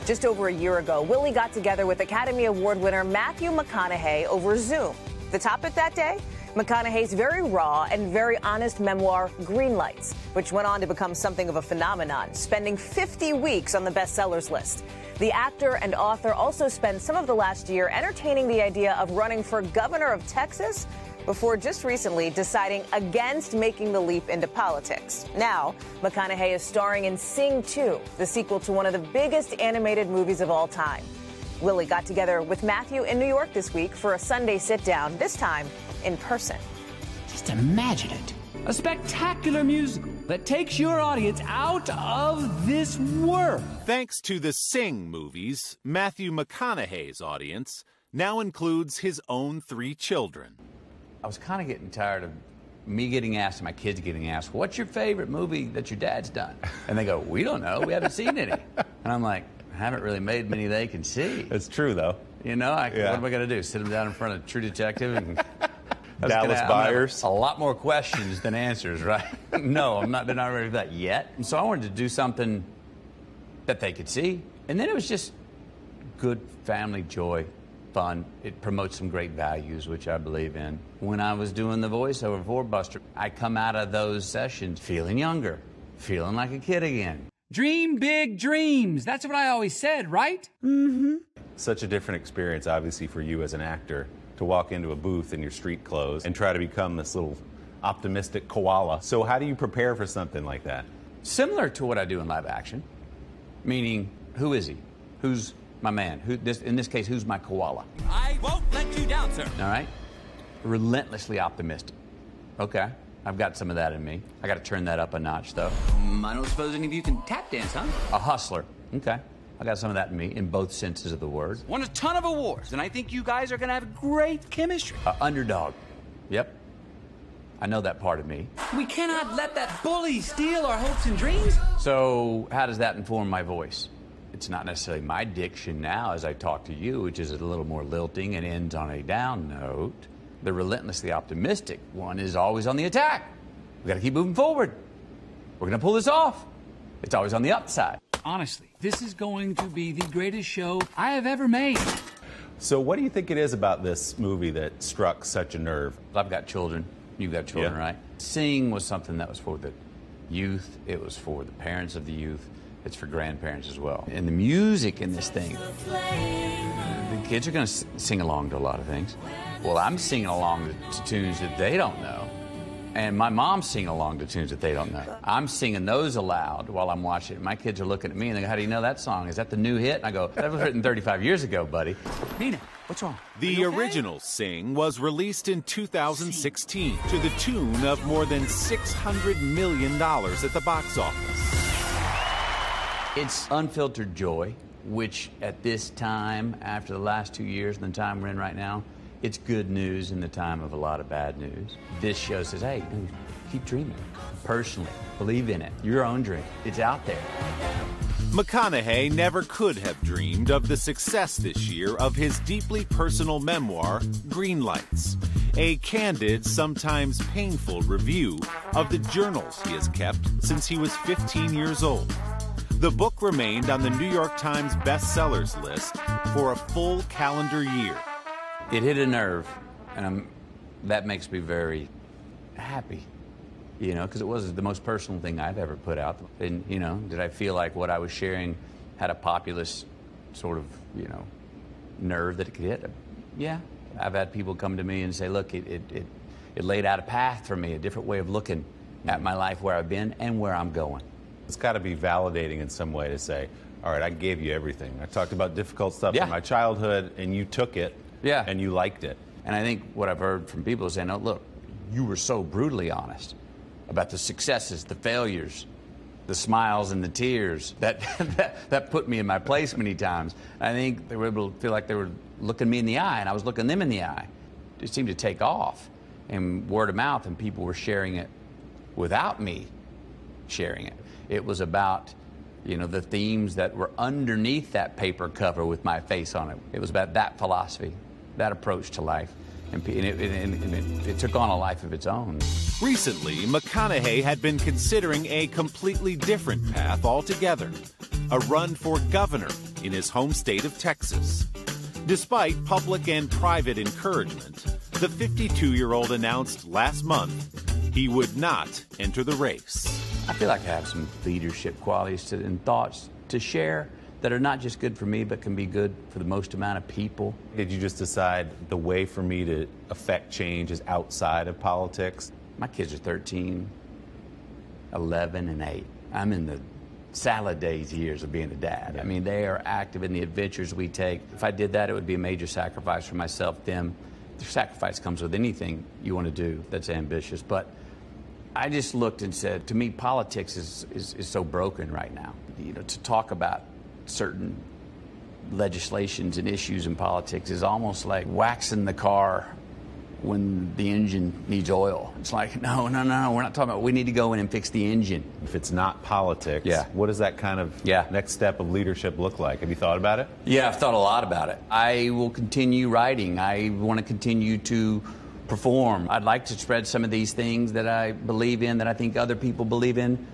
Just over a year ago, Willie got together with Academy Award winner Matthew McConaughey over Zoom. The topic that day? McConaughey's very raw and very honest memoir, Green Lights, which went on to become something of a phenomenon, spending 50 weeks on the bestsellers list. The actor and author also spent some of the last year entertaining the idea of running for governor of Texas before just recently deciding against making the leap into politics. Now, McConaughey is starring in Sing 2, the sequel to one of the biggest animated movies of all time. Willie got together with Matthew in New York this week for a Sunday Sitdown, this time in person. Just imagine it. A spectacular musical that takes your audience out of this world. Thanks to the Sing movies, Matthew McConaughey's audience now includes his own 3 children. I was kind of getting tired of me getting asked and my kids getting asked, what's your favorite movie that your dad's done? And they go, we don't know. We haven't seen any. And I'm like, I haven't really made many they can see. It's true, though. You know, what am I going to do? Sit them down in front of True Detective and Dallas Buyers? A lot more questions than answers, right? No, they're not ready for that yet. And so I wanted to do something that they could see. And then it was just good family joy. Fun. It promotes some great values, which I believe in. When I was doing the voiceover for Buster, I come out of those sessions feeling younger, feeling like a kid again. Dream big dreams. That's what I always said, right? Mm-hmm. Such a different experience, obviously, for you as an actor, to walk into a booth in your street clothes and try to become this little optimistic koala. So how do you prepare for something like that? Similar to what I do in live action, meaning, who is he? Who's my man? In this case, who's my koala? I won't let you down, sir. All right? Relentlessly optimistic. Okay, I've got some of that in me. I got to turn that up a notch, though. I don't suppose any of you can tap dance, huh? A hustler. Okay, I got some of that in me, in both senses of the word. Won a ton of awards, and I think you guys are going to have great chemistry. Underdog. Yep. I know that part of me. We cannot let that bully steal our hopes and dreams. So how does that inform my voice? It's not necessarily my diction now as I talk to you, which is a little more lilting and ends on a down note. The relentlessly optimistic one is always on the attack. We got to keep moving forward. We're going to pull this off. It's always on the upside. Honestly, this is going to be the greatest show I have ever made. So what do you think it is about this movie that struck such a nerve? I've got children. You've got children, right? Sing was something that was for the youth. It was for the parents of the youth. It's for grandparents as well. And the music in this thing, the kids are going to sing along to a lot of things. Well, I'm singing along to tunes that they don't know. And my mom's singing along to tunes that they don't know. I'm singing those aloud while I'm watching it. My kids are looking at me and they go, how do you know that song? Is that the new hit? And I go, that was written 35 years ago, buddy. Nina, what's wrong? The original Sing was released in 2016 to the tune of more than $600 million at the box office. It's unfiltered joy, which at this time, after the last 2 years and the time we're in right now, it's good news in the time of a lot of bad news. This show says, hey, keep dreaming. Personally, believe in it. Your own dream. It's out there. McConaughey never could have dreamed of the success this year of his deeply personal memoir, Green Lights, a candid, sometimes painful review of the journals he has kept since he was 15 years old. The book remained on the New York Times bestsellers list for a full calendar year. It hit a nerve, and that makes me very happy, you know, because it was the most personal thing I've ever put out. And, you know, did I feel like what I was sharing had a populist sort of, you know, nerve that it could hit? Yeah. I've had people come to me and say, look, it laid out a path for me, a different way of looking at my life, where I've been and where I'm going. It's got to be validating in some way to say, all right, I gave you everything. I talked about difficult stuff from my childhood, and you took it, and you liked it. And I think what I've heard from people is saying, oh, look, you were so brutally honest about the successes, the failures, the smiles and the tears that put me in my place many times. I think they were able to feel like they were looking me in the eye, and I was looking them in the eye. It seemed to take off, and word of mouth, and people were sharing it without me sharing it. It was about, you know, the themes that were underneath that paper cover with my face on it. It was about that philosophy, that approach to life, and it took on a life of its own. Recently, McConaughey had been considering a completely different path altogether, a run for governor in his home state of Texas. Despite public and private encouragement, the 52-year-old announced last month he would not enter the race. I feel like I have some leadership qualities and thoughts to share that are not just good for me, but can be good for the most amount of people. Did you just decide the way for me to affect change is outside of politics? My kids are 13, 11, and 8. I'm in the salad days years of being a dad. I mean, they are active in the adventures we take. If I did that, it would be a major sacrifice for myself, them. The sacrifice comes with anything you want to do that's ambitious. But I just looked and said, to me, politics is so broken right now. You know, to talk about certain legislations and issues in politics is almost like waxing the car when the engine needs oil. It's like, no, we're not talking about, we need to go in and fix the engine. If it's not politics, yeah, what does that kind of next step of leadership look like? Have you thought about it? Yeah, I've thought a lot about it. I will continue writing. I want to continue to perform. I'd like to spread some of these things that I believe in, that I think other people believe in,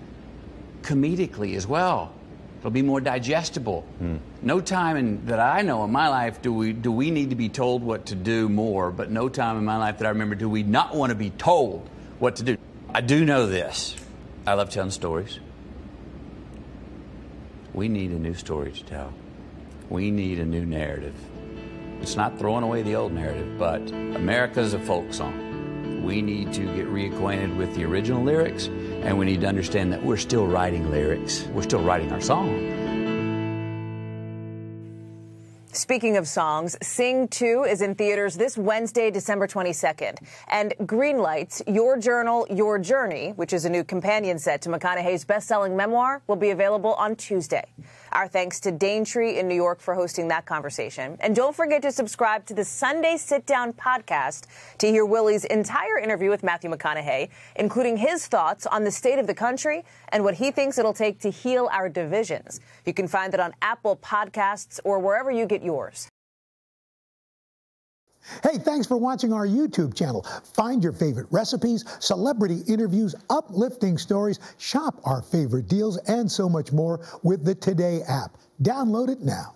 comedically as well. It'll be more digestible. No time that I know in my life do we need to be told what to do more, but no time in my life that I remember do we not want to be told what to do. I do know this. I love telling stories. We need a new story to tell. We need a new narrative. It's not throwing away the old narrative, but America's a folk song. We need to get reacquainted with the original lyrics, and we need to understand that we're still writing lyrics. We're still writing our song. Speaking of songs, Sing 2 is in theaters this Wednesday, December 22nd. And Greenlights, Your Journal, Your Journey, which is a new companion set to McConaughey's best-selling memoir, will be available on Tuesday. Our thanks to Daintree in New York for hosting that conversation. And don't forget to subscribe to the Sunday Sitdown podcast to hear Willie's entire interview with Matthew McConaughey, including his thoughts on the state of the country and what he thinks it'll take to heal our divisions. You can find it on Apple Podcasts or wherever you get yours. Hey, thanks for watching our YouTube channel. Find your favorite recipes, celebrity interviews, uplifting stories, shop our favorite deals, and so much more with the Today app. Download it now.